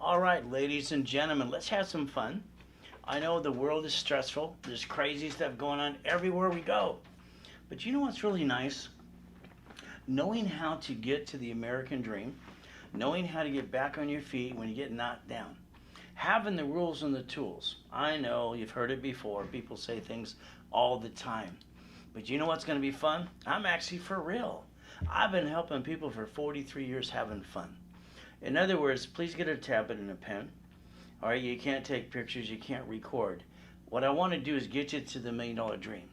All right, ladies and gentlemen, let's have some fun. I know the world is stressful. There's crazy stuff going on everywhere we go. But you know what's really nice? Knowing how to get to the American dream, knowing how to get back on your feet when you get knocked down, having the rules and the tools. I know you've heard it before. People say things all the time. But you know what's going to be fun? I'm actually for real. I've been helping people for 43 years having fun. In other words, please get a tablet and a pen. All right, you can't take pictures, you can't record. What I want to do is get you to the $1 million dream.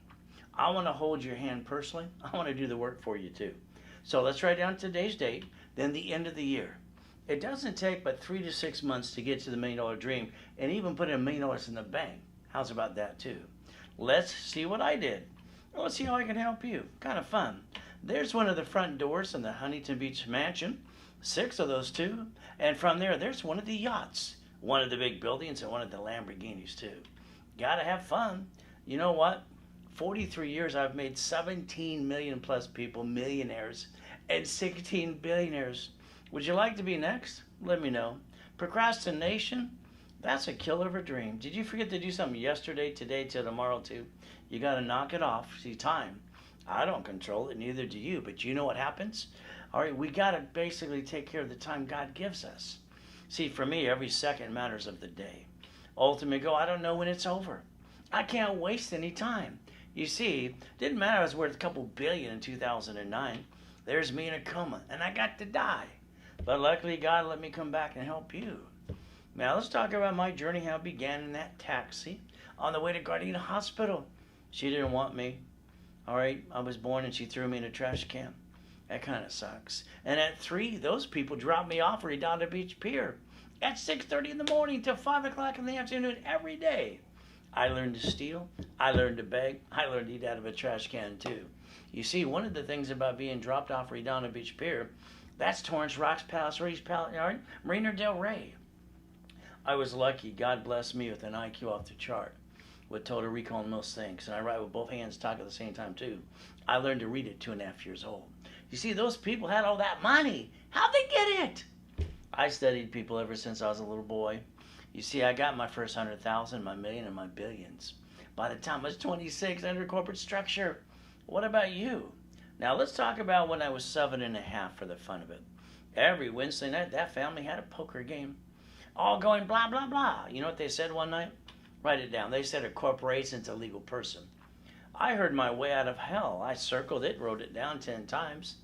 I want to hold your hand personally. I want to do the work for you too. So let's write down today's date, then the end of the year. It doesn't take but 3 to 6 months to get to the $1 million dream and even put $1 million in the bank. How's about that too? Let's see what I did. Let's see how I can help you. Kind of fun. There's one of the front doors in the Huntington Beach mansion. 6 of those too. And from there, there's one of the yachts. One of the big buildings and one of the Lamborghinis too. Gotta have fun. You know what? 43 years I've made 17 million plus people millionaires and 16 billionaires. Would you like to be next? Let me know. Procrastination? That's a killer of a dream. Did you forget to do something yesterday, today, till tomorrow too? You gotta knock it off. See, time. I don't control it, neither do you. But you know what happens? All right, we gotta basically take care of the time God gives us. See, for me, every second matters of the day. Ultimate goal, I don't know when it's over. I can't waste any time. You see, didn't matter I was worth a couple billion in 2009. There's me in a coma, and I got to die. But luckily, God let me come back and help you. Now, let's talk about my journey, how it began in that taxi on the way to Gardena Hospital. She didn't want me. All right, I was born and she threw me in a trash can. That kind of sucks. And at 3, those people dropped me off at Redondo Beach Pier at 6:30 in the morning till 5 o'clock in the afternoon every day. I learned to steal. I learned to beg. I learned to eat out of a trash can too. You see, one of the things about being dropped off Redondo Beach Pier, that's Torrance Rocks, Palos Reeds, Marina Del Rey. I was lucky. God blessed me with an IQ off the chart, with total recall on most things. And I write with both hands, talk at the same time too. I learned to read at 2.5 years old. You see, those people had all that money. How'd they get it? I studied people ever since I was a little boy. You see, I got my first 100,000, my million, and my billions by the time I was 26 under corporate structure. What about you? Now let's talk about when I was 7.5 for the fun of it. Every Wednesday night, that family had a poker game. All going blah, blah, blah. You know what they said one night? Write it down. They said a corporation's a legal person. I heard my way out of hell. I circled it, wrote it down 10 times.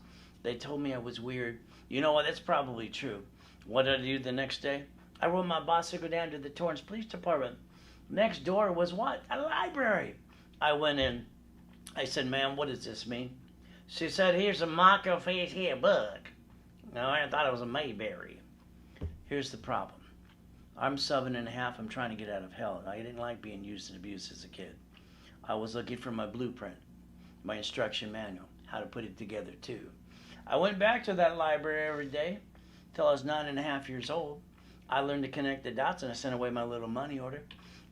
They told me I was weird. You know what? That's probably true. What did I do the next day? I wrote my boss to go down to the Torrance Police Department. Next door was what? A library. I went in. I said, ma'am, what does this mean? She said, here's a mock of his here book. No, I thought it was a Mayberry. Here's the problem. I'm 7.5. I'm trying to get out of hell. I didn't like being used and abused as a kid. I was looking for my blueprint, my instruction manual, how to put it together too. I went back to that library every day till I was 9.5 years old. I learned to connect the dots and I sent away my little money order.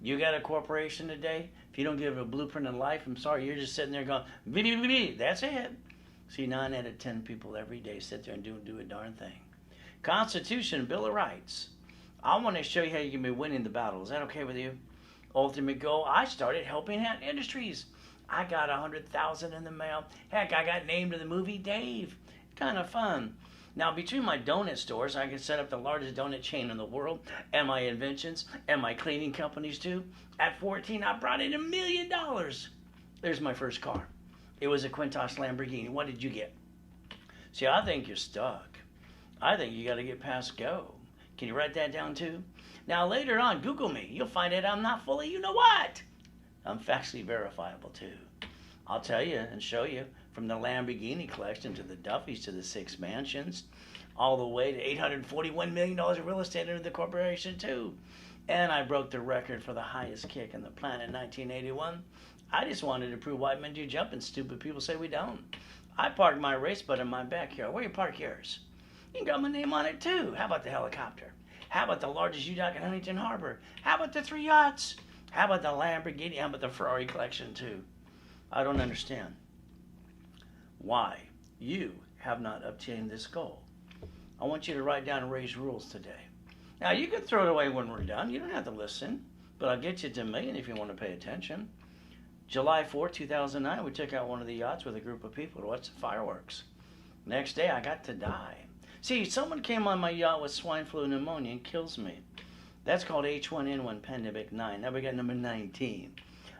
You got a corporation today? If you don't give a blueprint of life, I'm sorry, you're just sitting there going, "Bee." That's it. See, 9 out of 10 people every day sit there and do a darn thing. Constitution, Bill of Rights. I want to show you how you can be winning the battle. Is that okay with you? Ultimate goal, I started helping out industries. I got 100,000 in the mail. Heck, I got named in the movie Dave. Kind of fun. Now, between my donut stores, I can set up the largest donut chain in the world, and my inventions, and my cleaning companies too. At 14, I brought in $1 million. There's my first car. It was a Quintos Lamborghini. What did you get? See, I think you're stuck. I think you got to get past go. Can you write that down too? Now, later on, Google me. You'll find out I'm not fully you-know-what. I'm factually verifiable too. I'll tell you and show you from the Lamborghini collection to the Duffys to the 6 mansions, all the way to $841 million of real estate under the corporation too. And I broke the record for the highest kick on the planet in 1981. I just wanted to prove white men do jump and stupid people say we don't. I parked my race butt in my backyard. Where you park yours? You can got my name on it too. How about the helicopter? How about the largest yacht in Huntington Harbor? How about the 3 yachts? How about the Lamborghini? How about the Ferrari collection too? I don't understand why you have not obtained this goal. I want you to write down and raise rules today. Now, you can throw it away when we're done. You don't have to listen, but I'll get you to a million if you want to pay attention. July 4th, 2009, we took out one of the yachts with a group of people to watch the fireworks. Next day, I got to die. See, someone came on my yacht with swine flu pneumonia and kills me. That's called H1N1 pandemic 9. Now we got number 19.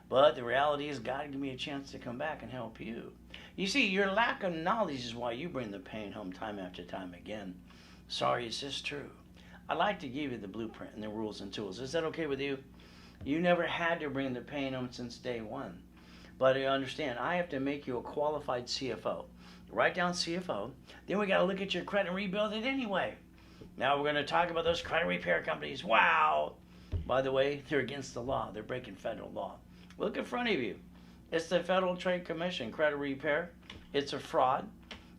But the reality is God gave me a chance to come back and help you. You see, your lack of knowledge is why you bring the pain home time after time again. Sorry, it's just true. I'd like to give you the blueprint and the rules and tools. Is that okay with you? You never had to bring the pain home since day one. But you understand, I have to make you a qualified CFO. Write down CFO. Then we got to look at your credit and rebuild it anyway. Now we're going to talk about those credit repair companies. Wow! By the way, they're against the law. They're breaking federal law. Look in front of you. It's the Federal Trade Commission, credit repair. It's a fraud.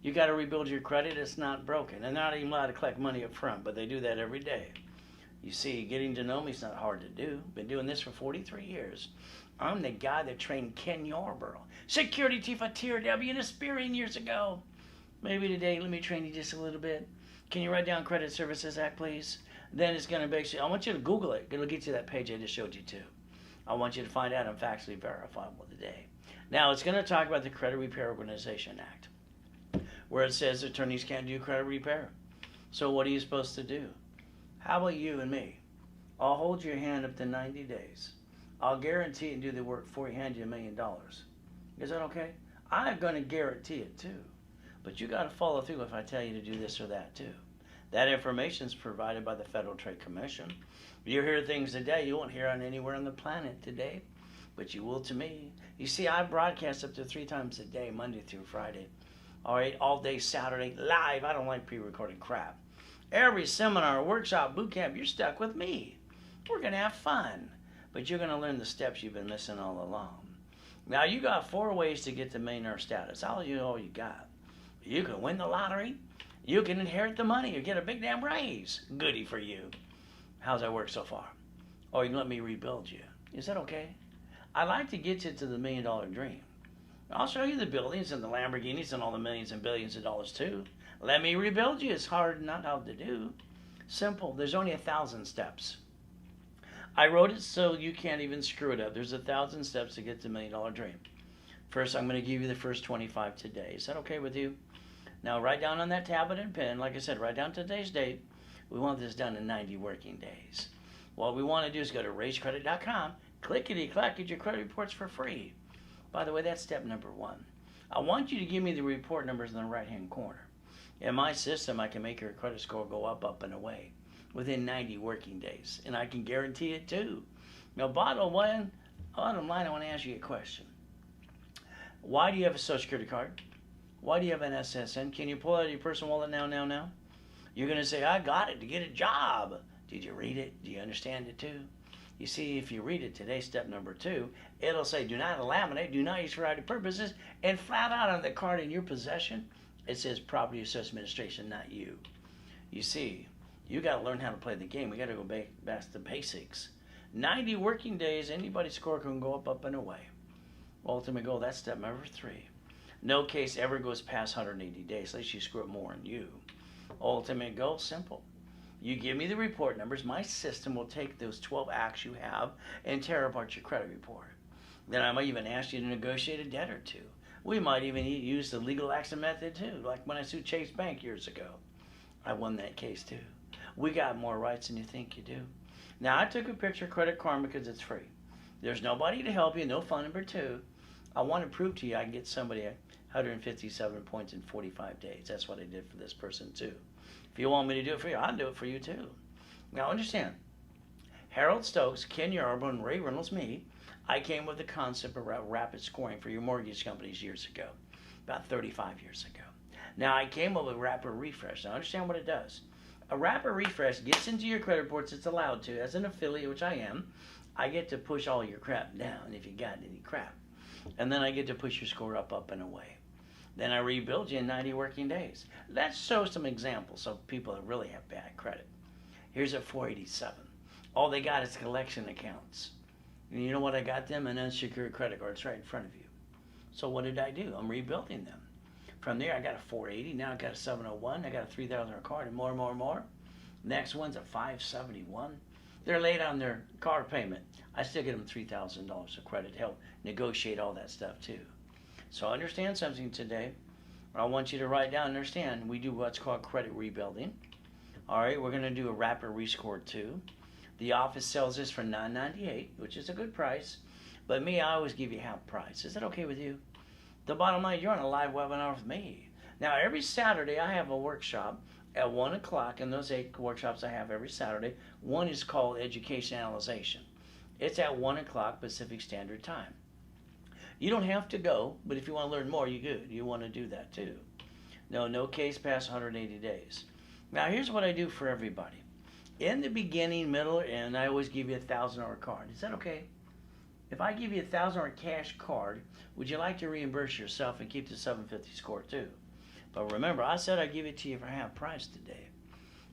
You got to rebuild your credit. It's not broken. And they're not even allowed to collect money up front, but they do that every day. You see, getting to know me is not hard to do. Been doing this for 43 years. I'm the guy that trained Ken Yarborough, security chief at TRW in Aspirian years ago. Maybe today, let me train you just a little bit. Can you write down Credit Services Act, please? Then it's going to basically, I want you to Google it. It'll get you that page I just showed you to. I want you to find out I'm factually verifiable today. Now, it's going to talk about the Credit Repair Organization Act, where it says attorneys can't do credit repair. So what are you supposed to do? How about you and me? I'll hold your hand up to 90 days. I'll guarantee and do the work before you hand you $1 million. Is that okay? I'm going to guarantee it too. But you got to follow through if I tell you to do this or that too. That information is provided by the Federal Trade Commission. You hear things today you won't hear on anywhere on the planet today, but you will to me. You see, I broadcast up to 3 times a day, Monday through Friday. All right, all day Saturday, live. I don't like pre-recorded crap. Every seminar, workshop, boot camp, you're stuck with me. We're going to have fun, but you're going to learn the steps you've been missing all along. Now, you got 4 ways to get to millionaire status. All you got. You can win the lottery. You can inherit the money or get a big damn raise. Goody for you. How's that work so far? Or you can let me rebuild you. Is that okay? I'd like to get you to the $1 million dream. I'll show you the buildings and the Lamborghinis and all the millions and billions of dollars too. Let me rebuild you. It's hard, not hard to do. Simple. There's only 1,000 steps. I wrote it so you can't even screw it up. There's 1,000 steps to get to $1 million dream. First, I'm going to give you the first 25 today. Is that okay with you? Now, write down on that tablet and pen, like I said, write down today's date. We want this done in 90 working days. What we want to do is go to raisecredit.com, clickety-clack, get your credit reports for free. By the way, that's step number 1. I want you to give me the report numbers in the right-hand corner. In my system, I can make your credit score go up, and away within 90 working days, and I can guarantee it too. Now, bottom line, I want to ask you a question. Why do you have a Social Security card? Why do you have an SSN? Can you pull out your personal wallet now? You're going to say, I got it to get a job. Did you read it? Do you understand it too? You see, if you read it today, step number 2, it'll say, do not laminate, do not use for other purposes, and flat out on the card in your possession, it says Property Assessment Administration, not you. You see, you got to learn how to play the game. We got to go back to the basics. 90 working days, anybody's score can go up, and away. Ultimate goal, that's step number 3. No case ever goes past 180 days, unless you screw up more than you. Ultimate goal, simple. You give me the report numbers, my system will take those 12 acts you have and tear apart your credit report. Then I might even ask you to negotiate a debt or 2. We might even use the legal action method too, like when I sued Chase Bank years ago. I won that case too. We got more rights than you think you do. Now, I took a picture of Credit Karma because it's free. There's nobody to help you, no phone number 2. I want to prove to you I can get somebody 157 points in 45 days. That's what I did for this person too. If you want me to do it for you, I'll do it for you too. Now understand, Harold Stokes, Ken Yarborough, and Ray Reynolds, me, I came with the concept of rapid scoring for your mortgage companies years ago, about 35 years ago. Now I came up with rapid refresh. Now understand what it does. A rapid refresh gets into your credit reports, it's allowed to. As an affiliate, which I am, I get to push all your crap down if you got any crap. And then I get to push your score up, and away. Then I rebuild you in 90 working days. Let's show some examples of people that really have bad credit. Here's a 487. All they got is collection accounts. And you know what I got them? An unsecured credit card. It's right in front of you. So what did I do? I'm rebuilding them. From there, I got a 480. Now I got a 701. I got a 3,000 card and more. Next one's a 571. They're late on their car payment. I still get them $3,000 of credit to help negotiate all that stuff too. So understand something today. I want you to write down, understand, we do what's called credit rebuilding. All right, we're going to do a rapid rescore too. The office sells this for $9.98, which is a good price. But me, I always give you half price. Is that okay with you? The bottom line, you're on a live webinar with me. Now, every Saturday, I have a workshop at 1 o'clock, and those 8 workshops I have every Saturday. One is called Education Analyzation. It's at 1 o'clock Pacific Standard Time. You don't have to go, but if you want to learn more, you want to do that too. No case past 180 days. Now, here's what I do for everybody. In the beginning, middle, or end, I always give you a $1,000 card. Is that okay? If I give you a $1,000 cash card, would you like to reimburse yourself and keep the 750 score too? But remember, I said I'd give it to you for half price today.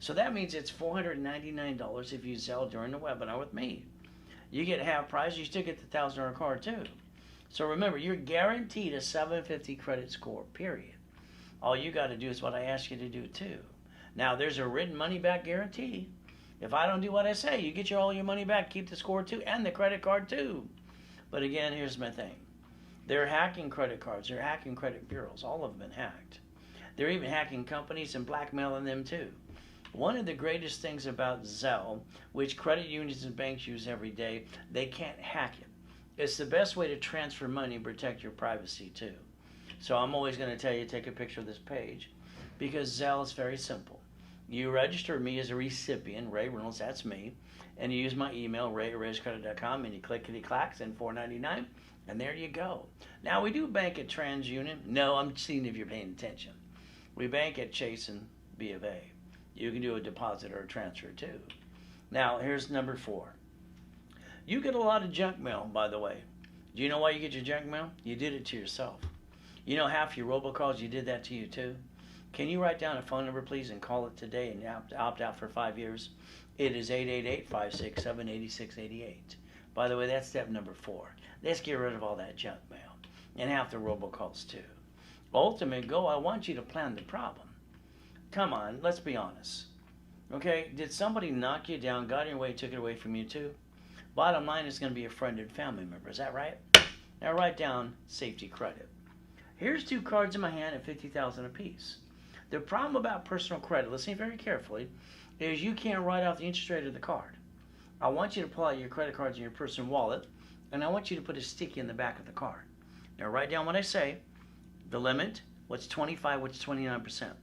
So that means it's $499 if you sell during the webinar with me. You get half price, you still get the $1,000 card too. So remember, you're guaranteed a 750 credit score, period. All you got to do is what I ask you to do too. Now, there's a written money back guarantee. If I don't do what I say, you get all your money back, keep the score too, and the credit card too. But again, here's my thing. They're hacking credit cards. They're hacking credit bureaus. All of them been hacked. They're even hacking companies and blackmailing them too. One of the greatest things about Zelle, which credit unions and banks use every day, they can't hack it. It's the best way to transfer money and protect your privacy too. So I'm always going to tell you, take a picture of this page, because Zelle is very simple. You register me as a recipient, Ray Reynolds, that's me, and you use my email, ray@raisecredit.com, and you clickety-clack, send $4.99, and there you go. Now, we do bank at TransUnion. No, I'm seeing if you're paying attention. We bank at Chase and B of A. You can do a deposit or a transfer too. Now, here's number 4. You get a lot of junk mail, by the way. Do you know why you get your junk mail? You did it to yourself. You know, half your robocalls, you did that to you too. Can you write down a phone number, please, and call it today and opt out for 5 years? It is 888-567-8688. By the way, that's step number 4. Let's get rid of all that junk mail and half the robocalls too. Ultimate goal, I want you to plan the problem. Come on, let's be honest. Okay, did somebody knock you down, got in your way, took it away from you too? Bottom line is going to be a friend and family member. Is that right? Now write down safety credit. Here's 2 cards in my hand at $50,000 apiece. The problem about personal credit, listen very carefully, is you can't write off the interest rate of the card. I want you to pull out your credit cards in your personal wallet, and I want you to put a sticky in the back of the card. Now write down what I say, the limit, what's 25, what's 29%.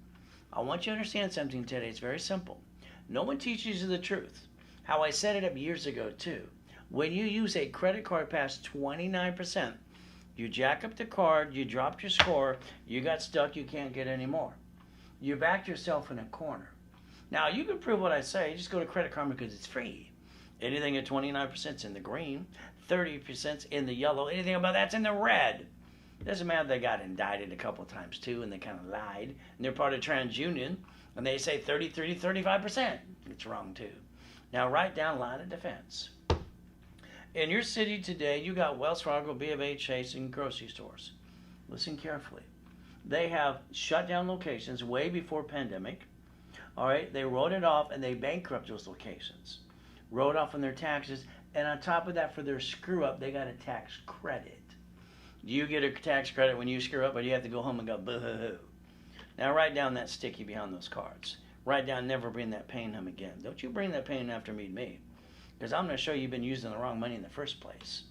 I want you to understand something today. It's very simple. No one teaches you the truth. How I set it up years ago too. When you use a credit card past 29%, you jack up the card, you dropped your score, you got stuck, you can't get any more. You backed yourself in a corner. Now, you can prove what I say. Just go to Credit Karma because it's free. Anything at 29% is in the green, 30% is in the yellow, anything about that's in the red. Doesn't matter, they got indicted a couple of times too, and they kind of lied. And they're part of TransUnion, and they say 30, 30, 35%. It's wrong too. Now, write down line of defense. In your city today, you got Wells Fargo, B of A, Chase, and grocery stores. Listen carefully. They have shut down locations way before pandemic. All right, they wrote it off and they bankrupt those locations. Wrote off on their taxes, and on top of that, for their screw up, they got a tax credit. Do you get a tax credit when you screw up, or do you have to go home and go boo-hoo-hoo? Now write down that sticky behind those cards. Write down, never bring that pain home again. Don't you bring that pain after me, because I'm going to show you've been using the wrong money in the first place.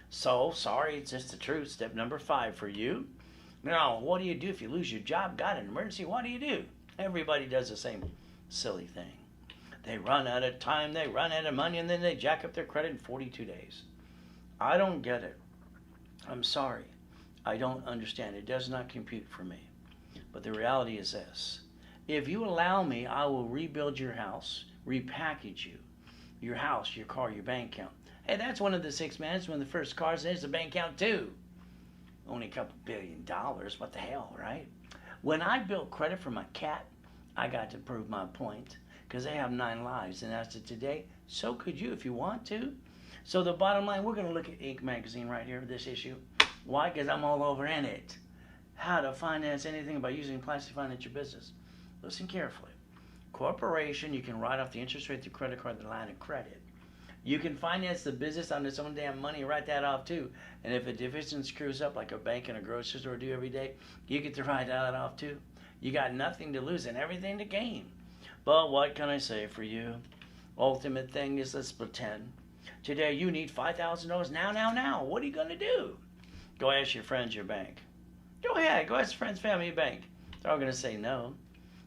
So, sorry, it's just the truth. Step number 5 for you. Now, what do you do if you lose your job, got an emergency? What do you do? Everybody does the same silly thing. They run out of time, they run out of money, and then they jack up their credit in 42 days. I don't get it. I'm sorry. I don't understand. It does not compute for me. But the reality is this. If you allow me, I will rebuild your house, repackage you, your house, your car, your bank account. Hey, that's one of the 6 managers, one of the first cars, and there's a bank account too. Only a couple $1 billion. What the hell, right? When I built credit for my cat, I got to prove my point, because they have 9 lives. And as to today, so could you if you want to. So the bottom line, we're going to look at Inc. magazine right here, this issue. Why? Because I'm all over in it. How to finance anything by using plastic finance your business. Listen carefully. Corporation, you can write off the interest rate, the credit card, the line of credit. You can finance the business on its own damn money, write that off too. And if a division screws up like a bank and a grocery store do every day, you get to write that off too. You got nothing to lose and everything to gain. But what can I say for you? Ultimate thing is, let's pretend. Today you need $5,000 now. What are you going to do? Go ask your friends, your bank. Go ahead, go ask your friends, family, your bank. They're all going to say no.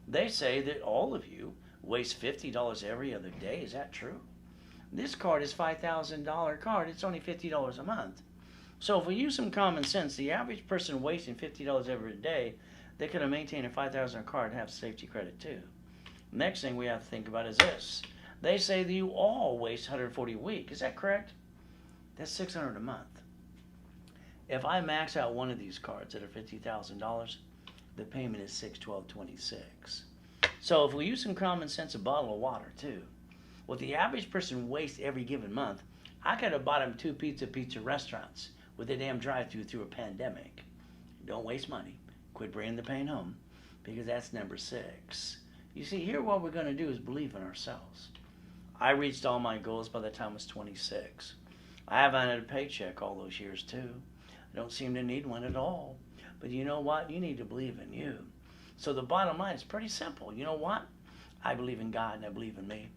They say that all of you waste $50 every other day. Is that true? This card is $5,000 card. It's only $50 a month. So if we use some common sense, the average person wasting $50 every day, they could have maintained a $5,000 card and have safety credit too. Next thing we have to think about is this. They say that you all waste $140 a week. Is that correct? That's $600 a month. If I max out one of these cards that are $50,000, the payment is $612.26. So if we use some common sense, a bottle of water too. What the average person wastes every given month, I could have bought them 2 pizza restaurants with a damn drive-through through a pandemic. Don't waste money. Quit bringing the pain home, because that's number 6. You see, here what we're going to do is believe in ourselves. I reached all my goals by the time I was 26. I haven't had a paycheck all those years too. I don't seem to need one at all. But you know what? You need to believe in you. So the bottom line is pretty simple. You know what? I believe in God and I believe in me.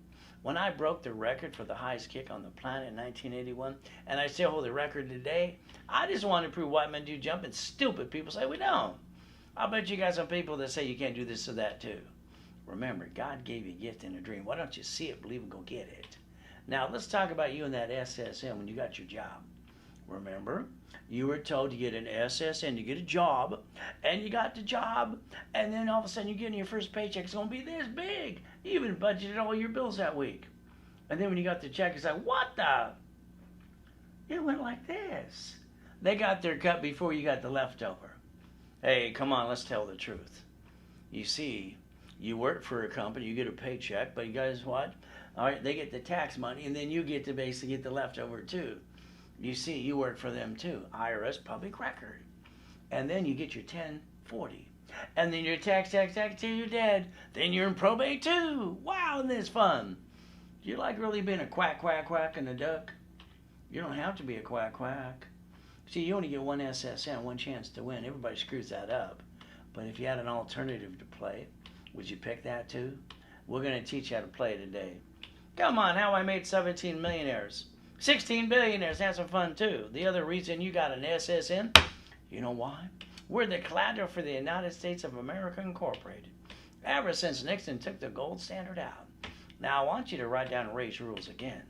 When I broke the record for the highest kick on the planet in 1981, and I still hold the record today, I just want to prove white men do jumping. Stupid people say we don't. I'll bet you got some people that say you can't do this or that too. Remember, God gave you a gift and a dream. Why don't you see it, believe and go get it? Now, let's talk about you and that SSN when you got your job. Remember, you were told to get an SSN, to get a job, and you got the job, and then all of a sudden you get in your first paycheck, it's going to be this big. You even budgeted all your bills that week. And then when you got the check, it's like, what the? It went like this. They got their cut before you got the leftover. Hey, come on, let's tell the truth. You see, you work for a company, you get a paycheck, but you guys what? All right, they get the tax money, and then you get to basically get the leftover too. You see, you work for them too. IRS, public record. And then you get your 1040. And then you're tax till you're dead. Then you're in probate too. Wow, isn't this fun? Do you like really being a quack and a duck? You don't have to be a quack. See, you only get one SSN, one chance to win. Everybody screws that up. But if you had an alternative to play, would you pick that too? We're going to teach you how to play today. Come on, how I made 17 millionaires. 16 billionaires, have some fun too. The other reason you got an SSN, you know why? We're the collateral for the United States of America Incorporated. Ever since Nixon took the gold standard out. Now I want you to write down Ray's rules again.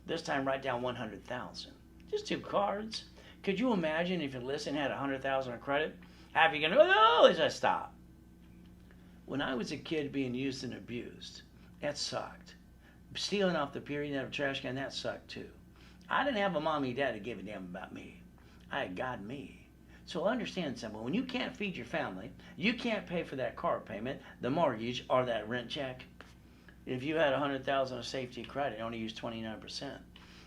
This time write down 100,000. Just 2 cards. Could you imagine if you listen had 100,000 of credit? How you gonna go? Oh, just stop. When I was a kid being used and abused, that sucked. Stealing off the period out of a trash can, that sucked too. I didn't have a mommy and dad that gave a damn about me. I had God me. So understand something. When you can't feed your family, you can't pay for that car payment, the mortgage, or that rent check. If you had 100,000 of safety credit, only use 29%.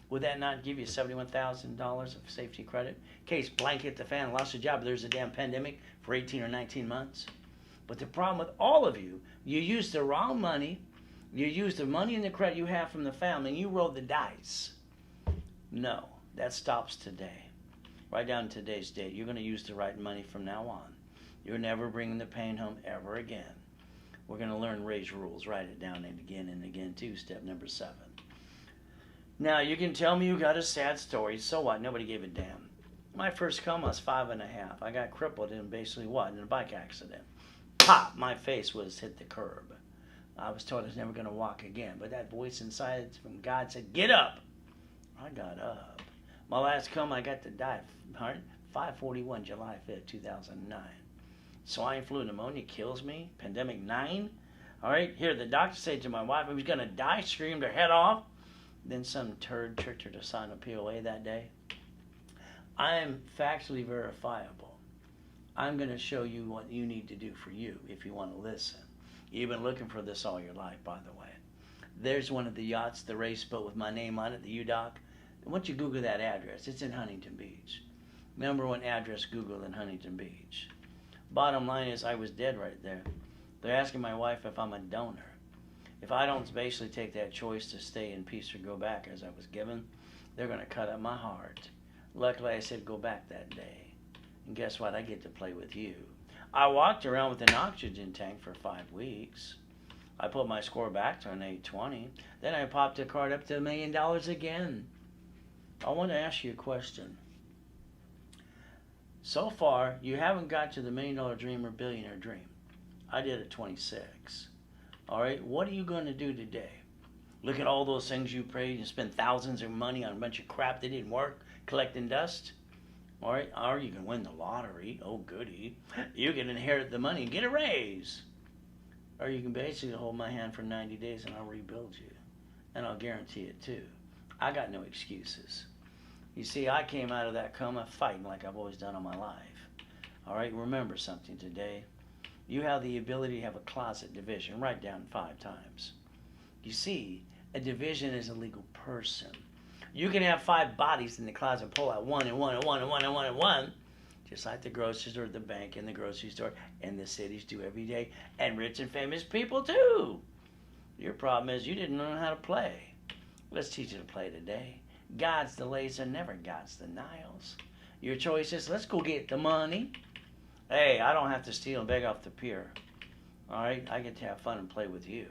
Would that not give you $71,000 of safety credit? In case blank hit the fan, lost your job, but there's a damn pandemic for 18 or 19 months. But the problem with all of you, you used the wrong money. You used the money and the credit you have from the family, and you rolled the dice. No, that stops today. Write down today's date. You're going to use the right money from now on. You're never bringing the pain home ever again. We're going to learn Ray's rules. Write it down and again too. Step number 7. Now, you can tell me you got a sad story. So what? Nobody gave a damn. My first come, I was 5.5. I got crippled in basically what? In a bike accident. Pop! My face was hit the curb. I was told I was never going to walk again. But that voice inside from God said, get up! I got up. My last come, I got to die. 5/41, July 5th, 2009. Swine flu pneumonia kills me. Pandemic 9. All right, here the doctor said to my wife I was going to die, screamed her head off. Then some turd tricked her to sign a POA that day. I am factually verifiable. I'm going to show you what you need to do for you if you want to listen. You've been looking for this all your life, by the way. There's one of the yachts, the race boat with my name on it, the U-Dock. Once you Google that address, it's in Huntington Beach. Number 1 address Google in Huntington Beach. Bottom line is I was dead right there. They're asking my wife if I'm a donor. If I don't basically take that choice to stay in peace or go back as I was given, they're going to cut up my heart. Luckily, I said go back that day. And guess what? I get to play with you. I walked around with an oxygen tank for 5 weeks. I put my score back to an 820. Then I popped the card up to $1 million again. I want to ask you a question. So far, you haven't got to the $1 million dream or billionaire dream. I did at 26. All right, what are you going to do today? Look at all those things you prayed and spend thousands of money on a bunch of crap that didn't work, collecting dust. All right, or you can win the lottery. Oh, goody. You can inherit the money and get a raise. Or you can basically hold my hand for 90 days and I'll rebuild you. And I'll guarantee it too. I got no excuses. You see, I came out of that coma fighting like I've always done all my life. All right, remember something today. You have the ability to have a closet division. Write down 5 times. You see, a division is a legal person. You can have 5 bodies in the closet, pull out 1 and 1 and 1 and 1 and 1 and 1, just like the grocery store, the bank, and the grocery store, and the cities do every day, and rich and famous people too. Your problem is you didn't learn how to play. Let's teach you to play today. God's delays are never God's denials. Your choice is, let's go get the money. Hey, I don't have to steal and beg off the pier. All right, I get to have fun and play with you.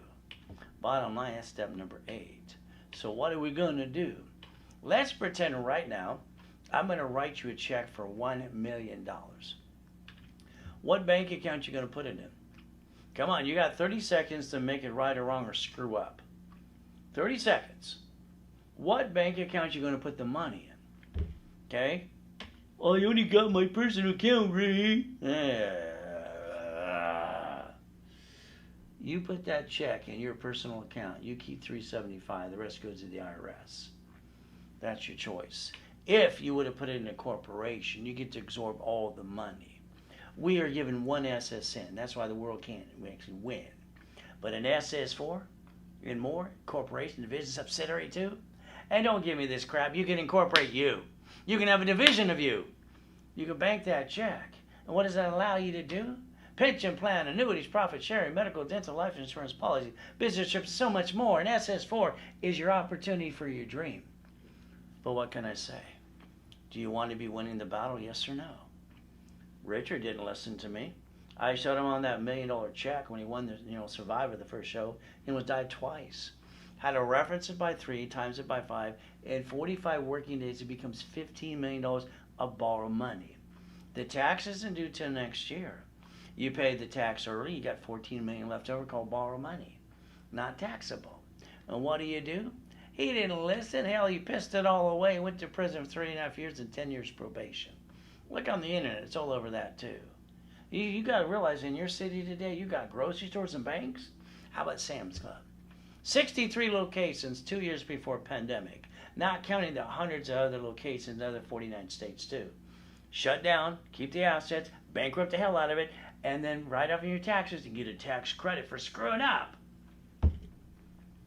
Bottom line, that's step number 8. So what are we going to do? Let's pretend right now I'm going to write you a check for $1 million. What bank account you going to put it in? Come on, you got 30 seconds to make it right or wrong or screw up. 30 seconds. What bank account you going to put the money in? Okay? Well, I only got my personal account, Ray. You put that check in your personal account. You keep $375. The rest goes to the IRS. That's your choice. If you would have put it in a corporation, you get to absorb all the money. We are given one SSN. That's why the world can't actually win. But an SS4 and more, corporation, division, subsidiary too. And don't give me this crap. You can incorporate you. You can have a division of you. You can bank that check. And what does that allow you to do? Pension plan, annuities, profit sharing, medical, dental, life insurance policy, business trips, so much more. And SS4 is your opportunity for your dream. But what can I say? Do you want to be winning the battle, yes or no? Richard didn't listen to me. I showed him on that $1 million check when he won the Survivor, the first show, and was died twice. Had to reference it by 3, times it by 5. In 45 working days, it becomes $15 million of borrowed money. The tax isn't due till next year. You paid the tax early, you got $14 million left over called borrowed money. Not taxable. And what do? He didn't listen. Hell, he pissed it all away. Went to prison for 3.5 years and 10 years probation. Look on the internet. It's all over that too. You got to realize in your city today, you got grocery stores and banks. How about Sam's Club? 63 locations 2 years before pandemic. Not counting the hundreds of other locations in other 49 states too. Shut down, keep the assets, bankrupt the hell out of it, and then write off your taxes and get a tax credit for screwing up.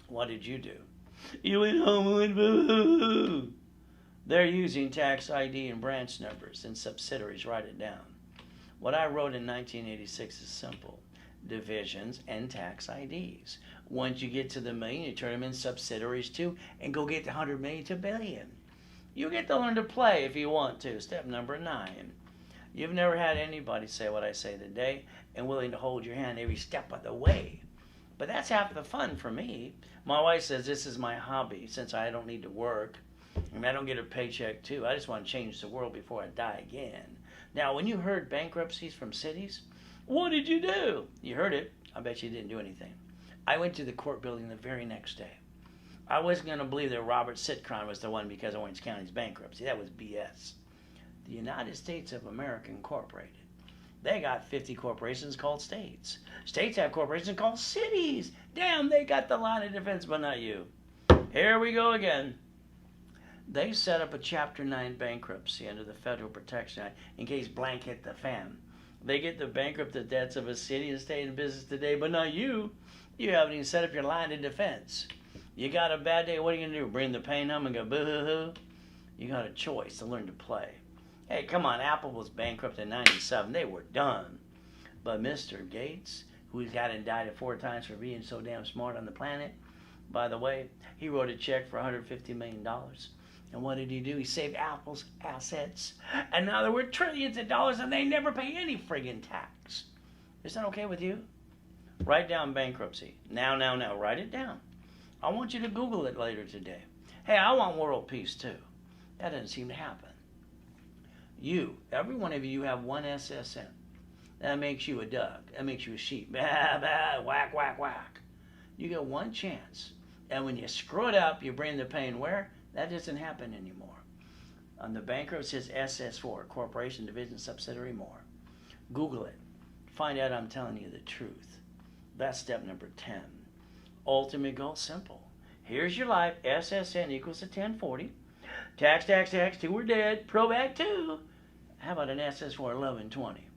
What did you do? You went home and went boo-hoo. They're using tax ID and branch numbers and subsidiaries. Write it down. What I wrote in 1986 is simple. Divisions and tax IDs. Once you get to the million, you turn them in subsidiaries too and go get the 100 million to billion. You get to learn to play if you want to. Step number 9. You've never had anybody say what I say today and willing to hold your hand every step of the way. But that's half the fun for me. My wife says this is my hobby since I don't need to work and I don't get a paycheck too. I just want to change the world before I die again. Now, when you heard bankruptcies from cities, what did you do? You heard it. I bet you didn't do anything. I went to the court building the very next day. I wasn't going to believe that Robert Sitcon was the one because of Orange County's bankruptcy. That was BS. The United States of America Incorporated. They got 50 corporations called states. States have corporations called cities. Damn, they got the line of defense, but not you. Here we go again. They set up a Chapter 9 bankruptcy under the Federal Protection Act in case blank hit the fan. They get to bankrupt the debts of a city and state in business today, but not you. You haven't even set up your line of defense. You got a bad day, what are you going to do? Bring the pain home and go boo-hoo-hoo? You got a choice to learn to play. Hey, come on, Apple was bankrupt in 97. They were done. But Mr. Gates, who's got indicted 4 times for being so damn smart on the planet. By the way, he wrote a check for $150 million. And what did he do? He saved Apple's assets. And now they're worth trillions of dollars and they never pay any friggin' tax. Is that okay with you? Write down bankruptcy. Now, write it down. I want you to Google it later today. Hey, I want world peace too. That doesn't seem to happen. Every one of you have one SSN. That makes you a duck. That makes you a sheep. Bah, bah, whack, whack, whack. You get one chance. And when you screw it up, you bring the pain where? That doesn't happen anymore. On the bankrupt, it says SS4, Corporation, Division, Subsidiary, more. Google it. Find out I'm telling you the truth. That's step number 10. Ultimate goal, simple. Here's your life. SSN equals to 1040. Tax, 2 we're dead. Probac 2. How about an SS4 1120?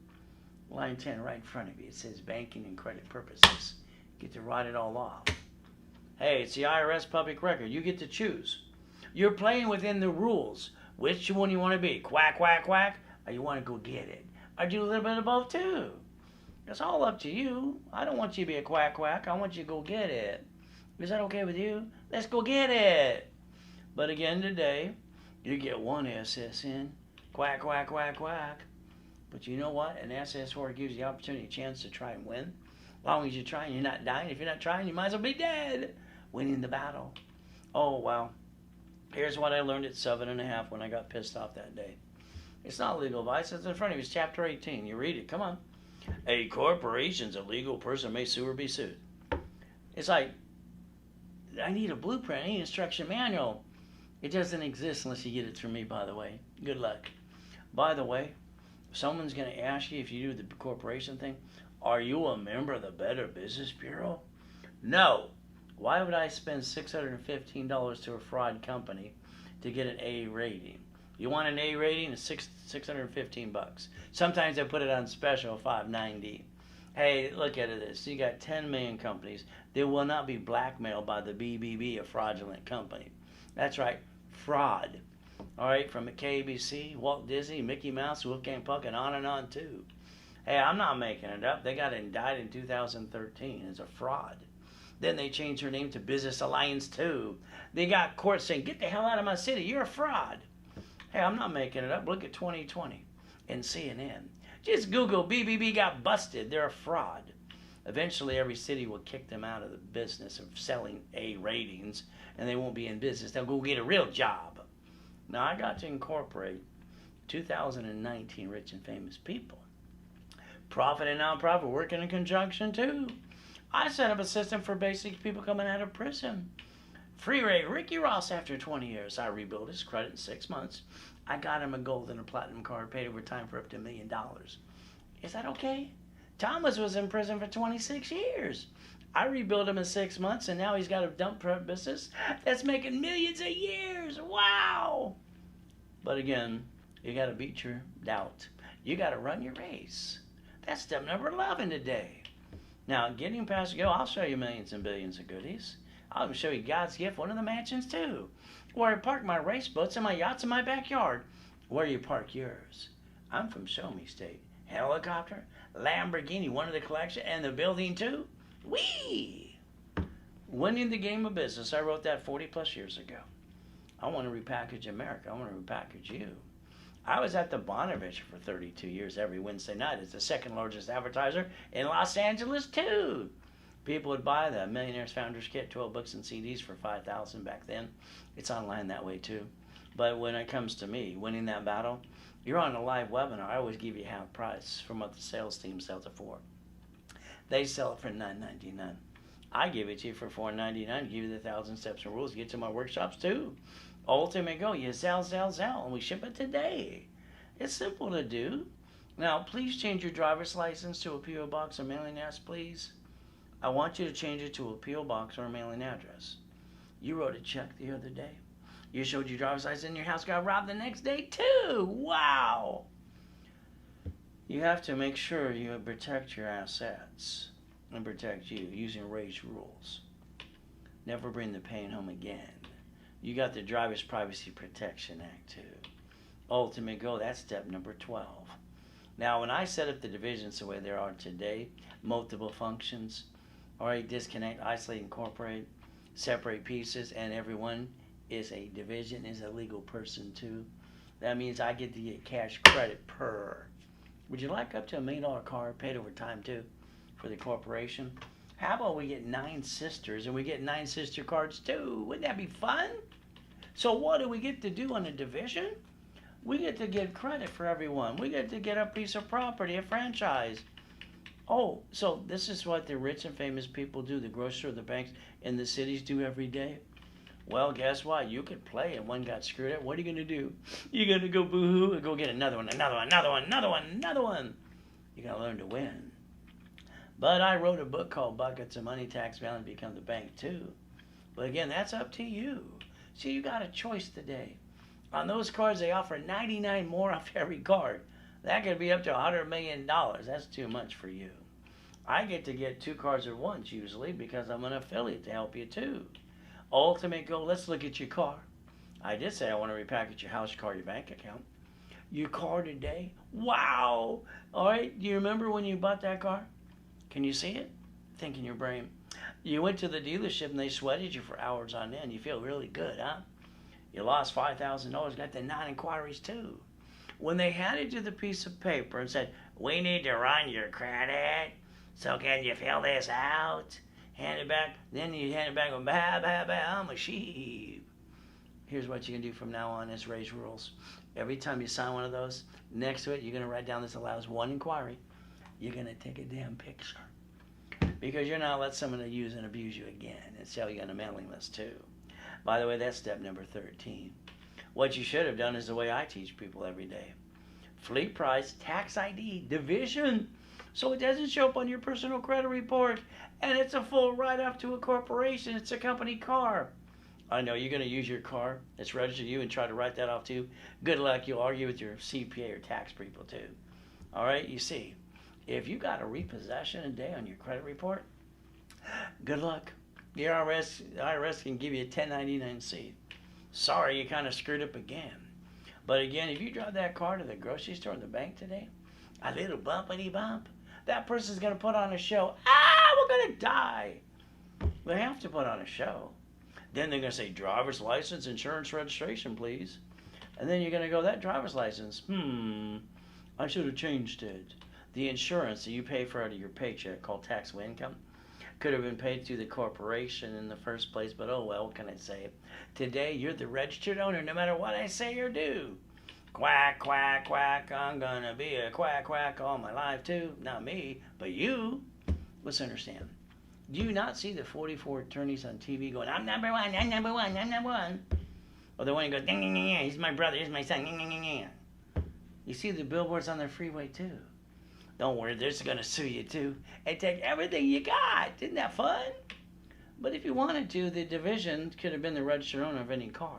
Line 10 right in front of you. It says banking and credit purposes. Get to write it all off. Hey, it's the IRS public record. You get to choose. You're playing within the rules. Which one you want to be? Quack, quack, quack? Or you want to go get it? Or do a little bit of both too? It's all up to you. I don't want you to be a quack, quack. I want you to go get it. Is that okay with you? Let's go get it. But again today, you get one SSN. Quack, quack, quack, quack. But you know what? An SS4 gives you the opportunity, a chance to try and win. As long as you're trying, you're not dying. If you're not trying, you might as well be dead. Winning the battle. Oh, well. Here's what I learned at 7.5 when I got pissed off that day. It's not legal advice. It's in front of you. It's chapter 18. You read it. Come on. A corporation's a legal person may sue or be sued. It's like, I need a blueprint. I need an instruction manual. It doesn't exist unless you get it through me, by the way. Good luck. By the way, if someone's going to ask you if you do the corporation thing, are you a member of the Better Business Bureau? No. Why would I spend $615 to a fraud company to get an A rating? You want an A rating? It's $615. Sometimes they put it on special, $590. Hey, look at this. You got 10 million companies. They will not be blackmailed by the BBB, a fraudulent company. That's right, fraud. All right, from KBC, Walt Disney, Mickey Mouse, Wolfgang Puck, and on too. Hey, I'm not making it up. They got indicted in 2013 as a fraud. Then they changed her name to Business Alliance 2. They got courts saying, get the hell out of my city. You're a fraud. Hey, I'm not making it up. Look at 2020 and CNN. Just Google BBB got busted. They're a fraud. Eventually, every city will kick them out of the business of selling A ratings, and they won't be in business. They'll go get a real job. Now, I got to incorporate 2019 Rich and Famous People. Profit and nonprofit working in conjunction, too. I set up a system for basic people coming out of prison. Free rate Ricky Ross after 20 years. I rebuilt his credit in 6 months. I got him a gold and a platinum card, paid over time for up to $1 million. Is that okay? Thomas was in prison for 26 years. I rebuilt him in 6 months, and now he's got a dump truck business that's making millions a year. Wow! But again, you got to beat your doubt. You got to run your race. That's step number 11 today. Now, getting past the go, I'll show you millions and billions of goodies. I'll even show you God's gift, one of the mansions too. Where I park my race boats and my yachts in my backyard. Where you park yours. I'm from Show Me State. Helicopter, Lamborghini, one of the collection, and the building too. Whee! Winning the game of business. I wrote that 40 plus years ago. I want to repackage America. I want to repackage you. I was at the Bonnevich for 32 years every Wednesday night. It's the second largest advertiser in Los Angeles too. People would buy the Millionaires Founders Kit, 12 books and CDs for $5,000 back then. It's online that way too. But when it comes to me winning that battle, you're on a live webinar. I always give you half price from what the sales team sells it for. They sell it for $9.99. I give it to you for $4.99 to give you the 1,000 steps and rules. Get to my workshops too. Ultimate go. You sell, and we ship it today. It's simple to do. Now, please change your driver's license to a P.O. box or mailing address, please. I want you to change it to a P.O. box or a mailing address. You wrote a check the other day. You showed your driver's license and your house got robbed the next day too. Wow. You have to make sure you protect your assets and protect you using race rules. Never bring the pain home again. You got the Driver's Privacy Protection Act too. Ultimate goal, that's step number 12. Now, when I set up the divisions the way they are today, multiple functions, all right, disconnect, isolate, incorporate, separate pieces, and everyone is a division, is a legal person too. That means I get to get cash credit per. Would you like up to $1 million card paid over time too for the corporation? How about we get 9 sisters and we get 9 sister cards too? Wouldn't that be fun? So what do we get to do on a division? We get to get credit for everyone. We get to get a piece of property, a franchise. Oh, so this is what the rich and famous people do, the grocer, the banks, and the cities do every day. Well, guess what? You could play and one got screwed up. What are you going to do? You're going to go boo-hoo and go get another one, another one, another one, another one, another one. You got to learn to win. But I wrote a book called Buckets of Money, Tax Value, and Become the Bank too. But again, that's up to you. See, you got a choice today. On those cards, they offer 99 more off every card. That could be up to $100 million. That's too much for you. I get to get 2 cards at once usually because I'm an affiliate to help you too. Ultimate goal, let's look at your car. I did say I want to repackage your house, your car, your bank account. Your car today, wow. All right, do you remember when you bought that car? Can you see it? Think in your brain. You went to the dealership and they sweated you for hours on end. You feel really good, huh? You lost $5,000, got the non-inquiries too. When they handed you the piece of paper and said, we need to run your credit, so can you fill this out? Hand it back, then you hand it back and go, bah, bah, bah, I'm a sheep. Here's what you can do from now on is raise rules. Every time you sign one of those, next to it, you're going to write down this allows 1 inquiry. You're going to take a damn picture. Because you're not let someone to use and abuse you again and sell you on a mailing list too. By the way, that's step number 13. What you should have done is the way I teach people every day. Fleet price, tax ID, division. So it doesn't show up on your personal credit report. And it's a full write-off to a corporation. It's a company car. I know you're going to use your car that's registered to you and try to write that off too. Good luck. You'll argue with your CPA or tax people too. All right, you see. If you got a repossession a day on your credit report, good luck. The IRS can give you a 1099-C. Sorry, you kind of screwed up again. But again, if you drive that car to the grocery store and the bank today, a little bumpity bump, that person's going to put on a show. We're going to die. They have to put on a show. Then they're going to say, driver's license, insurance registration, please. And then you're going to go, that driver's license, I should have changed it. The insurance that you pay for out of your paycheck, called taxable income, could have been paid through the corporation in the first place, but oh well, what can I say? Today, you're the registered owner no matter what I say or do. Quack, quack, quack, I'm gonna be a quack, quack all my life too. Not me, but you. Let's understand. Do you not see the 44 attorneys on TV going, I'm number one, I'm number one, I'm number one? Or the one who goes, ding, ding, ding, ding, he's my brother, he's my son, ding, ding, ding, ding. You see the billboards on the freeway too. Don't worry, they're just gonna sue you too and take everything you got. Isn't that fun? But if you wanted to, the division could have been the registered owner of any car.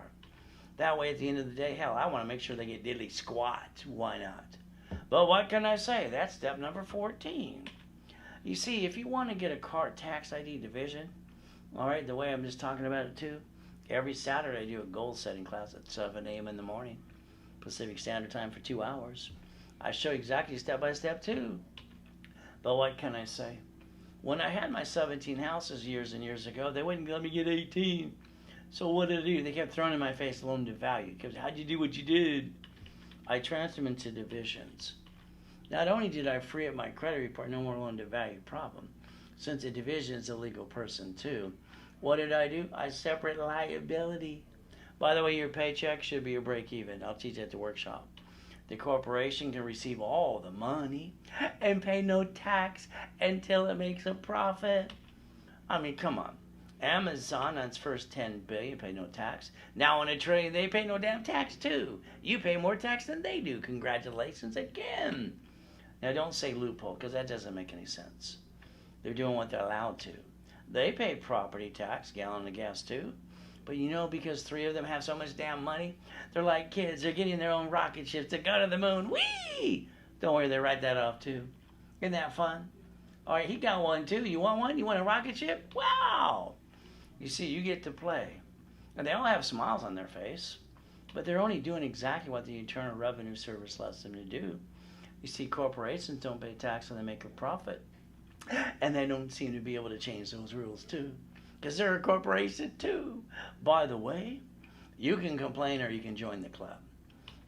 That way, at the end of the day, hell, I want to make sure they get diddly squat. Why not? But what can I say? That's step number 14. You see, if you want to get a car tax ID division, all right, the way I'm just talking about it too, every Saturday I do a goal setting class at 7 a.m. in the morning, Pacific Standard Time for 2 hours. I show exactly step by step too. But what can I say? When I had my 17 houses years and years ago, they wouldn't let me get 18. So what did I do? They kept throwing in my face loan to value. Because how'd you do what you did? I transferred them into divisions. Not only did I free up my credit report, no more loan to value problem. Since a division is a legal person too. What did I do? I separate liability. By the way, your paycheck should be a break even. I'll teach you at the workshop. The corporation can receive all the money and pay no tax until it makes a profit. I mean, come on. Amazon on its first $10 billion pay no tax. Now on $1 trillion, they pay no damn tax too. You pay more tax than they do. Congratulations again. Now don't say loophole, because that doesn't make any sense. They're doing what they're allowed to. They pay property tax, gallon of gas too. But you know, because 3 of them have so much damn money, they're like kids. They're getting their own rocket ships to go to the moon. Whee! Don't worry, they write that off too. Isn't that fun? All right, he got one too. You want one? You want a rocket ship? Wow! You see, you get to play. And they all have smiles on their face, but they're only doing exactly what the Internal Revenue Service lets them to do. You see, corporations don't pay tax when they make a profit. And they don't seem to be able to change those rules too. Because they're a corporation too. By the way, you can complain or you can join the club.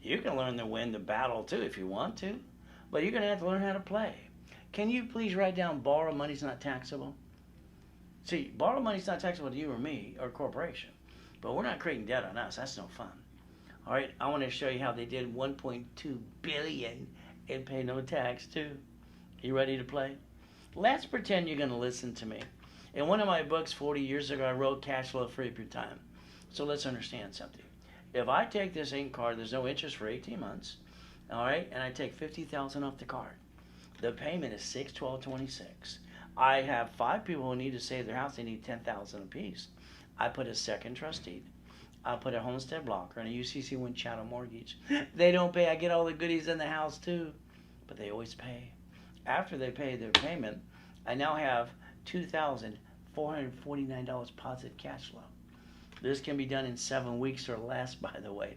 You can learn to win the battle too if you want to. But you're going to have to learn how to play. Can you please write down borrow money's not taxable? See, borrow money's not taxable to you or me or a corporation. But we're not creating debt on us. That's no fun. All right, I want to show you how they did $1.2 billion and pay no tax too. You ready to play? Let's pretend you're going to listen to me. In one of my books 40 years ago, I wrote Cash Flow Free Up Your Time. So let's understand something. If I take this ink card, there's no interest for 18 months, all right, and I take $50,000 off the card. The payment is $612.26. I have 5 people who need to save their house. They need $10,000 apiece. I put a second trust deed. I put a homestead blocker and a UCC1 chattel mortgage. They don't pay. I get all the goodies in the house too, but they always pay. After they pay their payment, I now have $2,449 positive cash flow. This can be done in 7 weeks or less, by the way.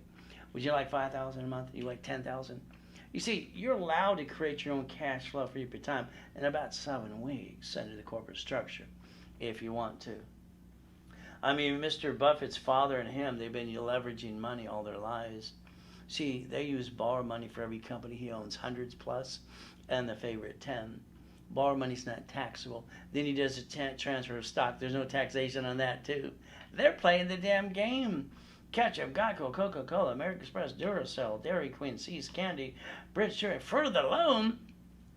Would you like $5,000 a month? You like $10,000? You see, you're allowed to create your own cash flow for your time in about 7 weeks under the corporate structure, if you want to. I mean, Mr. Buffett's father and him, they've been leveraging money all their lives. See, they use borrow money for every company he owns, hundreds plus, and the favorite 10. Borrow money's not taxable. Then he does a transfer of stock. There's no taxation on that too. They're playing the damn game. Ketchup, Geico, Coca-Cola, American Express, Duracell, Dairy Queen, See's Candy, British Cherry. Further alone,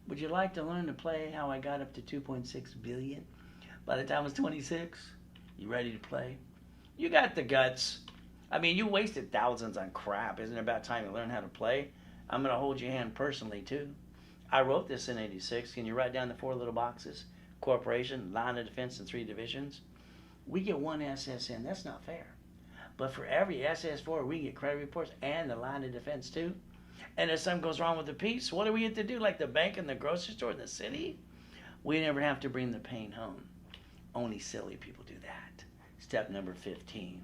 would you like to learn to play how I got up to $2.6 billion by the time I was 26? You ready to play? You got the guts. I mean, you wasted thousands on crap. Isn't it about time you learn how to play? I'm going to hold your hand personally too. I wrote this in '86. Can you write down the 4 little boxes? Corporation, line of defense, and 3 divisions. We get 1 SSN. That's not fair. But for every SS4, we get credit reports and the line of defense too. And if something goes wrong with the piece, what do we get to do? Like the bank and the grocery store in the city? We never have to bring the pain home. Only silly people do that. Step number 15.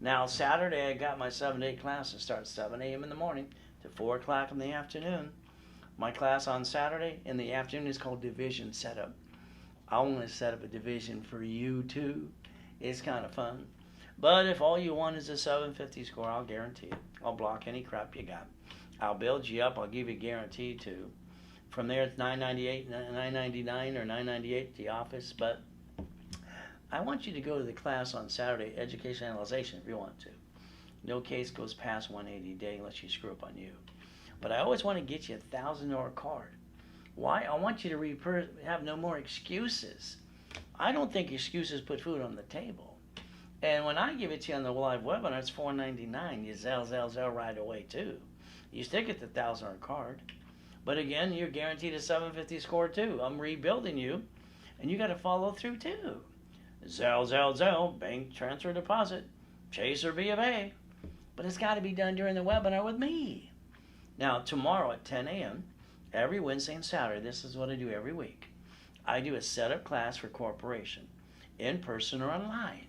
Now, Saturday, I got my 7-day class. It starts 7 a.m. in the morning to 4 o'clock in the afternoon. My class on Saturday in the afternoon is called Division Setup. I want to set up a division for you too. It's kind of fun. But if all you want is a 750 score, I'll guarantee it. I'll block any crap you got. I'll build you up. I'll give you a guarantee too. From there, it's $998, $999, or $998 at the office. But I want you to go to the class on Saturday, Education Analyzation, if you want to. No case goes past 180 day unless you screw up on you. But I always want to get you a $1,000 card. Why? I want you to have no more excuses. I don't think excuses put food on the table. And when I give it to you on the live webinar, it's $4.99. You zell right away too. You still get the $1,000 card. But again, you're guaranteed a 750 score too. I'm rebuilding you, and you got to follow through too. Zell, bank transfer deposit, Chase or B of A. But it's got to be done during the webinar with me. Now, tomorrow at 10 a.m., every Wednesday and Saturday, this is what I do every week. I do a setup class for corporation, in person or online.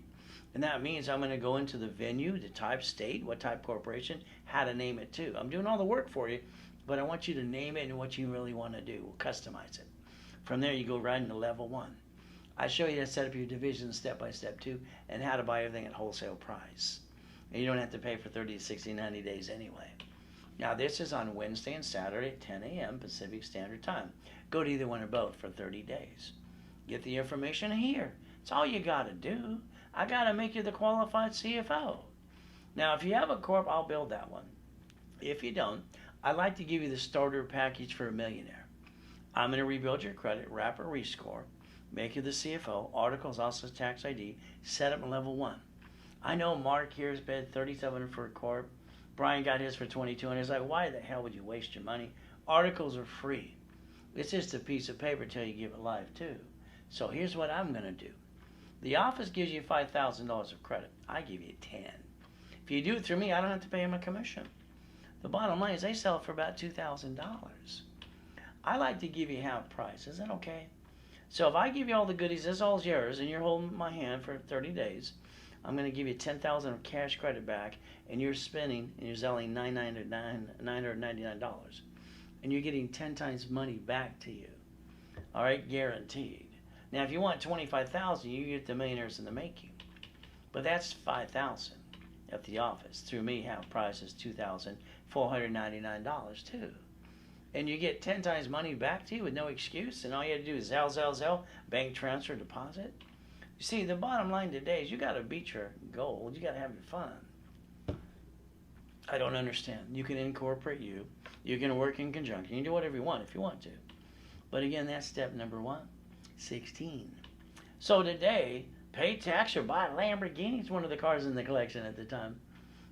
And that means I'm going to go into the venue, the type state, what type corporation, how to name it too. I'm doing all the work for you, but I want you to name it and what you really want to do. We'll customize it. From there, you go right into level 1. I show you how to set up your division step by step too, and how to buy everything at wholesale price. And you don't have to pay for 30, 60, 90 days anyway. Now, this is on Wednesday and Saturday at 10 a.m. Pacific Standard Time. Go to either one or both for 30 days. Get the information here. It's all you got to do. I got to make you the qualified CFO. Now, if you have a corp, I'll build that one. If you don't, I'd like to give you the starter package for a millionaire. I'm going to rebuild your credit, wrap or rescore, make you the CFO, articles, also tax ID, set up in level 1. I know Mark here has paid $3,700 for a corp. Brian got his for $2,200. He's like, why the hell would you waste your money? Articles are free. It's just a piece of paper till you give it life too. So here's what I'm going to do. The office gives you $5,000 of credit. I give you 10. If you do it through me, I don't have to pay them a commission. The bottom line is they sell it for about $2,000. I like to give you half price. Is that okay? So if I give you all the goodies, this all's yours, and you're holding my hand for 30 days, I'm going to give you $10,000 of cash credit back, and you're spending and you're selling $999. and you're getting 10 times money back to you. All right, guaranteed. Now, if you want 25,000, you get the millionaires in the making. But that's 5,000 at the office. Through me, half price is $2,499 too. And you get 10 times money back to you with no excuse, and all you have to do is Zelle, bank transfer, deposit. You see, the bottom line today is you got to beat your goal. You got to have your fun. I don't understand. You can incorporate you. You can work in conjunction. You can do whatever you want if you want to. But again, that's step number 16. So today, pay tax or buy a Lamborghini. It's one of the cars in the collection at the time.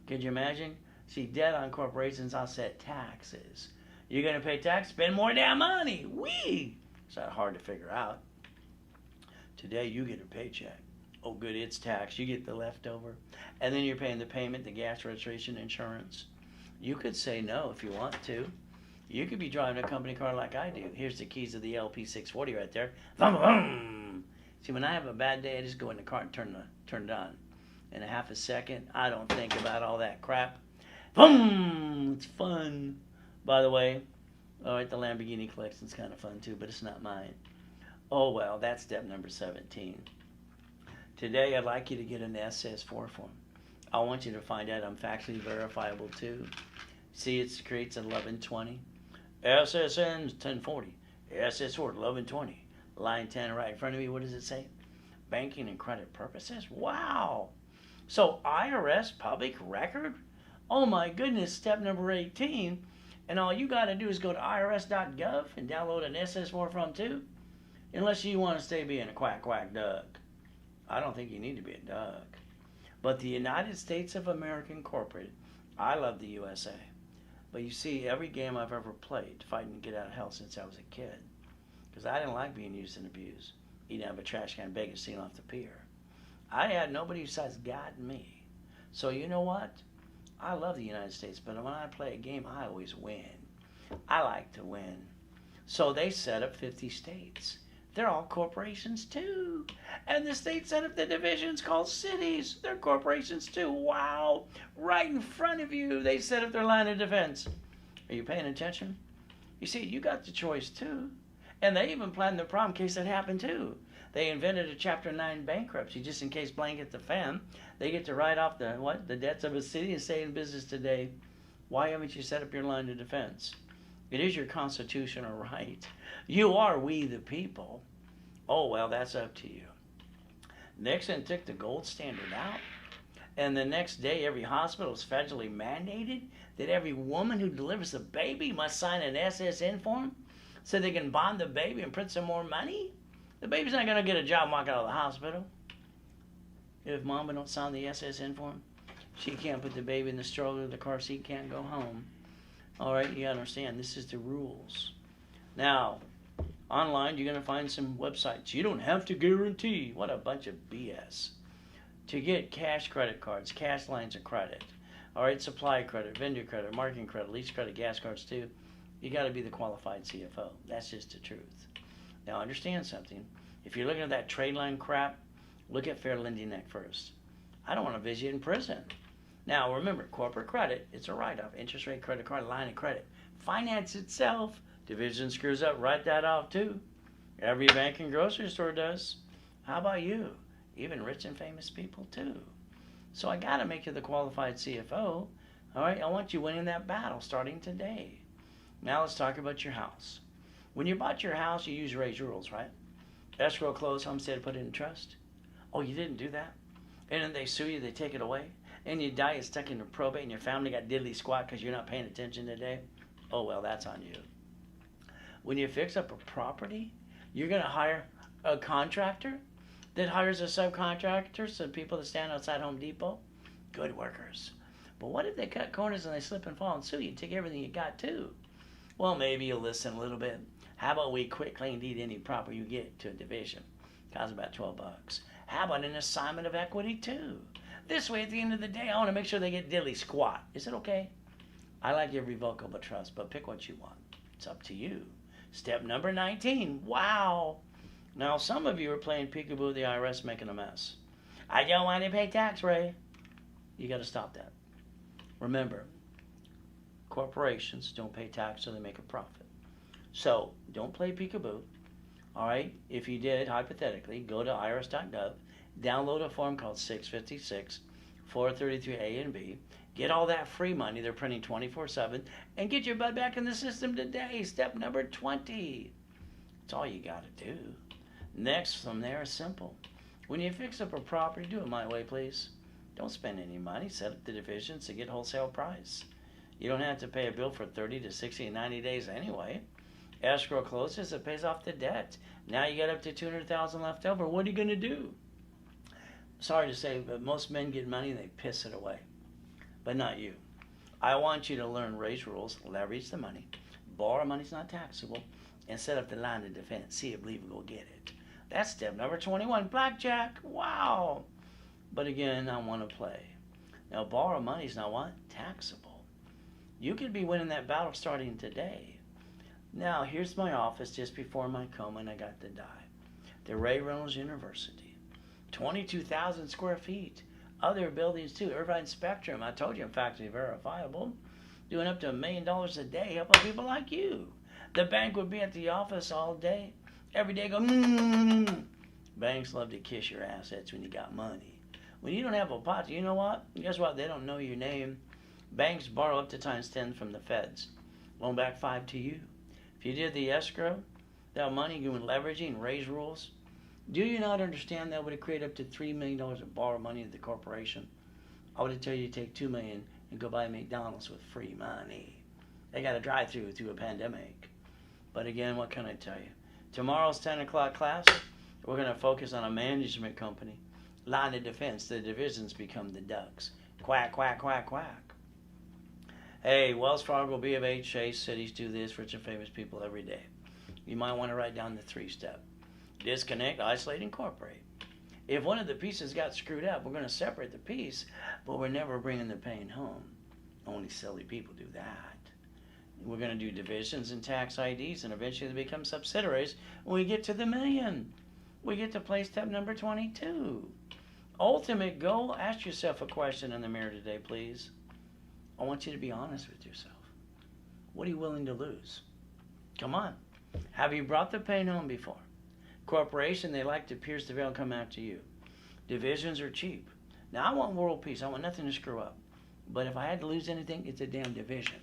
Could you imagine? See, debt on corporations offset taxes. You're going to pay tax, spend more damn money. Whee! It's not hard to figure out. Today, you get a paycheck. Oh, good, it's tax. You get the leftover. And then you're paying the payment, the gas registration, insurance. You could say no if you want to. You could be driving a company car like I do. Here's the keys of the LP640 right there. Vroom, vroom. See, when I have a bad day, I just go in the car and turn it on. In a half a second, I don't think about all that crap. Boom! It's fun. By the way, all right, the Lamborghini collection's kind of fun too, but it's not mine. Oh, well, that's step number 17. Today, I'd like you to get an SS4 form. I want you to find out I'm factually verifiable too. See, it creates 1120. SSN's 1040. SS4 1120. Line 10 right in front of me. What does it say? Banking and credit purposes? Wow. So IRS public record? Oh my goodness, step number 18. And all you got to do is go to irs.gov and download an SS4 form too. Unless you want to stay being a quack duck. I don't think you need to be a duck. But the United States of America Incorporated, I love the USA. But you see, every game I've ever played, fighting to get out of hell since I was a kid. Because I didn't like being used and abused. Eating out of a trash can, begging, stealing off the pier. I had nobody besides God and me. So you know what? I love the United States, but when I play a game, I always win. I like to win. So they set up 50 states. They're all corporations too. And the states set up the divisions called cities. They're corporations too. Wow. Right in front of you, they set up their line of defense. Are you paying attention? You see, you got the choice too. And they even planned the problem in case that happened too. They invented a Chapter 9 bankruptcy just in case blanket the fam. They get to write off the debts of a city and stay in business today. Why haven't you set up your line of defense? It is your constitutional right. You are we the people. Oh, well, that's up to you. Nixon took the gold standard out. And the next day, every hospital is federally mandated that every woman who delivers a baby must sign an SSN form so they can bond the baby and print some more money. The baby's not going to get a job and walk out of the hospital. If mama don't sign the SSN form, she can't put the baby in the stroller, the car seat, can't go home. All right, you understand, this is the rules. Now, online, you're going to find some websites. You don't have to guarantee. What a bunch of BS. To get cash credit cards, cash lines of credit, all right, supply credit, vendor credit, marketing credit, lease credit, gas cards too, you got to be the qualified CFO. That's just the truth. Now, understand something. If you're looking at that trade line crap, look at Fair Lending Act first. I don't want to visit you in prison. Now, remember, corporate credit, it's a write-off. Interest rate, credit card, line of credit. Finance itself, division screws up, write that off too. Every bank and grocery store does. How about you? Even rich and famous people too. So I got to make you the qualified CFO. All right, I want you winning that battle starting today. Now let's talk about your house. When you bought your house, you used Ray's rules, right? Escrow, close, homestead, put it in trust. Oh, you didn't do that? And then they sue you, they take it away? And you die, it's stuck into probate, and your family got diddly squat because you're not paying attention today? Oh, well, that's on you. When you fix up a property, you're going to hire a contractor that hires a subcontractor, so people that stand outside Home Depot, good workers. But what if they cut corners and they slip and fall and sue you? Take everything you got too. Well, maybe you'll listen a little bit. How about we quit claim deed any property you get to a division? Costs about $12. How about an assignment of equity too? This way, at the end of the day, I want to make sure they get diddly squat. Is it okay? I like irrevocable trust, but pick what you want. It's up to you. Step number 19. Wow. Now, some of you are playing peekaboo with the IRS, making a mess. I don't want to pay tax, Ray. You got to stop that. Remember, Corporations don't pay tax so they make a profit. So don't play peekaboo. All right, if you did, hypothetically, go to irs.gov, download a form called 656, 433A and B, get all that free money they're printing 24/7, and get your butt back in the system today. Step number 20. That's all you got to do. Next from there is simple. When you fix up a property, do it my way, please. Don't spend any money. Set up the divisions to get wholesale price. You don't have to pay a bill for 30 to 60 and 90 days anyway. Escrow closes, it pays off the debt. Now you got up to $200,000 left over. What are you going to do? Sorry to say, but most men get money and they piss it away. But not you. I want you to learn raise rules, leverage the money, borrow money's not taxable, and set up the line of defense. See it, believe it, go get it. That's step number 21. Blackjack. Wow. But again, I want to play. Now, borrow money's not what? Taxable. You could be winning that battle starting today. Now, here's my office just before my coma, and I got to die. The Reynolds University. 22,000 square feet. Other buildings too. Irvine Spectrum. I told you I'm factory verifiable. Doing up to $1 million a day, helping people like you. The bank would be at the office all day. Every day go, Banks love to kiss your assets when you got money. When you don't have a pot, you know what? Guess what? They don't know your name. Banks borrow up to times 10 from the feds. Loan back 5 to you. If you did the escrow, that money doing leveraging, raise rules, do you not understand that would create up to $3 million of borrow money to the corporation? I would tell you to take $2 million and go buy McDonald's with free money. They got to drive through a pandemic. But again, what can I tell you? Tomorrow's 10 o'clock class, we're going to focus on a management company. Line of defense, the divisions become the ducks. Quack, quack, quack, quack. Hey, Wells Fargo, B of H, Chase, cities do this, rich and famous people every day. You might want to write down the 3-step. Disconnect, isolate, incorporate. If one of the pieces got screwed up, we're going to separate the piece, but we're never bringing the pain home. Only silly people do that. We're going to do divisions and tax IDs, and eventually they become subsidiaries. When we get to the million, we get to play step number 22. Ultimate goal, ask yourself a question in the mirror today, please. I want you to be honest with yourself. What are you willing to lose? Come on. Have you brought the pain home before? Corporation, they like to pierce the veil and come after you. Divisions are cheap. Now, I want world peace. I want nothing to screw up. But if I had to lose anything, it's a damn division.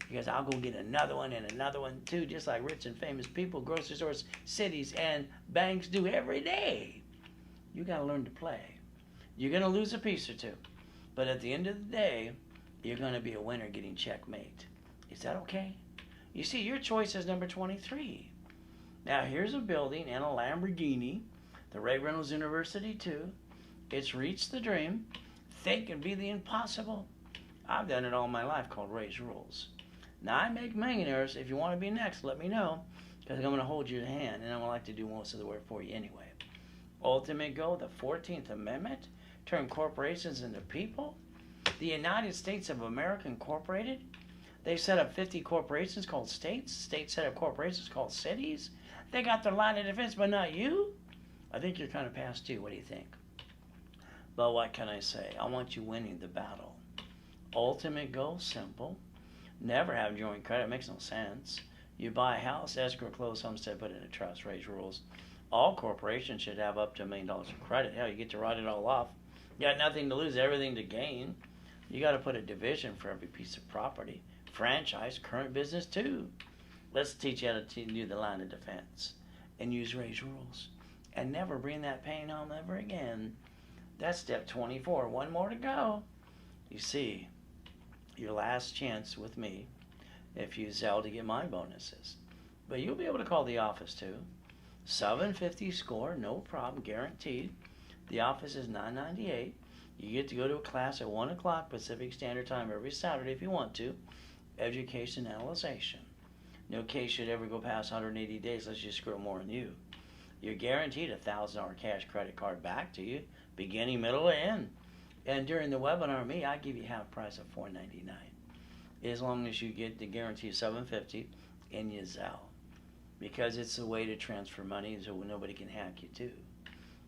Because I'll go get another one and another one too, just like rich and famous people, grocery stores, cities, and banks do every day. You got to learn to play. You're going to lose a piece or two. But at the end of the day, you're going to be a winner getting checkmate. Is that okay? You see, your choice is number 23. Now, here's a building and a Lamborghini, the Reynolds University too. It's reached the dream. Think and be the impossible. I've done it all my life, called raise rules. Now, I make millionaires. If you want to be next, let me know, because I'm going to hold your hand, and I'm going to like to do most of the work for you anyway. Ultimate goal, the 14th Amendment, turn corporations into people. The United States of America Incorporated, they set up 50 corporations called states. States set up corporations called cities. They got their line of defense, but not you. I think you're kind of past due. What do you think? But what can I say? I want you winning the battle. Ultimate goal, simple. Never have joint credit. It makes no sense. You buy a house, escrow, close, homestead, put it in a trust, raise rules. All corporations should have up to $1 million of credit. Hell, you get to write it all off. You got nothing to lose, everything to gain. You got to put a division for every piece of property. Franchise, current business too. Let's teach you how to do the line of defense and use raise rules. And never bring that pain home ever again. That's step 24. One more to go. You see, your last chance with me if you Zelle to get my bonuses. But you'll be able to call the office too. 750 score, no problem, guaranteed. The office is $9.98. You get to go to a class at 1 o'clock Pacific Standard Time every Saturday if you want to. Education analyzation. No case should ever go past 180 days unless you screw more than you. You're guaranteed a $1,000 cash credit card back to you, beginning, middle, and end. And during the webinar, I give you half price of $4.99, as long as you get the guarantee of $750 in your Zelle, because it's a way to transfer money so nobody can hack you too.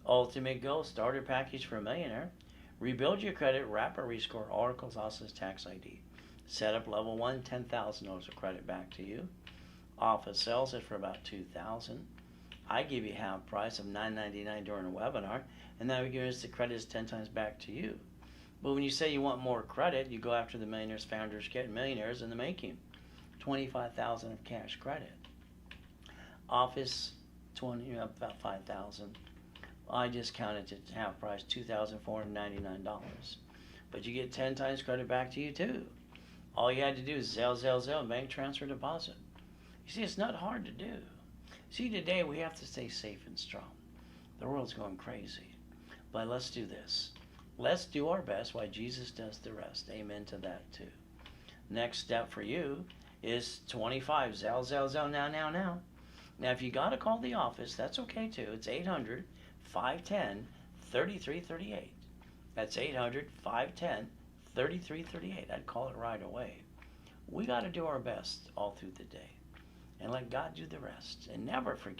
Ultimate goal, starter package for a millionaire. Rebuild your credit, wrap or rescore, articles, also tax ID. Setup level 1, $10,000 of credit back to you. Office sells it for about $2,000. I give you half price of $9.99 during a webinar, and that gives the credit is 10 times back to you. But when you say you want more credit, you go after the millionaires, founders, getting millionaires in the making. $25,000 of cash credit. Office, about $5,000. I just counted to half price, $2,499. But you get 10 times credit back to you too. All you had to do is Zelle, bank transfer, deposit. You see, it's not hard to do. See, today we have to stay safe and strong. The world's going crazy. But let's do this. Let's do our best while Jesus does the rest. Amen to that too. Next step for you is 25. Zelle, now. Now, if you got to call the office, that's okay too. It's 800-510-3338. That's 800-510-3338. I'd call it right away. We got to do our best all through the day and let God do the rest. And never forget.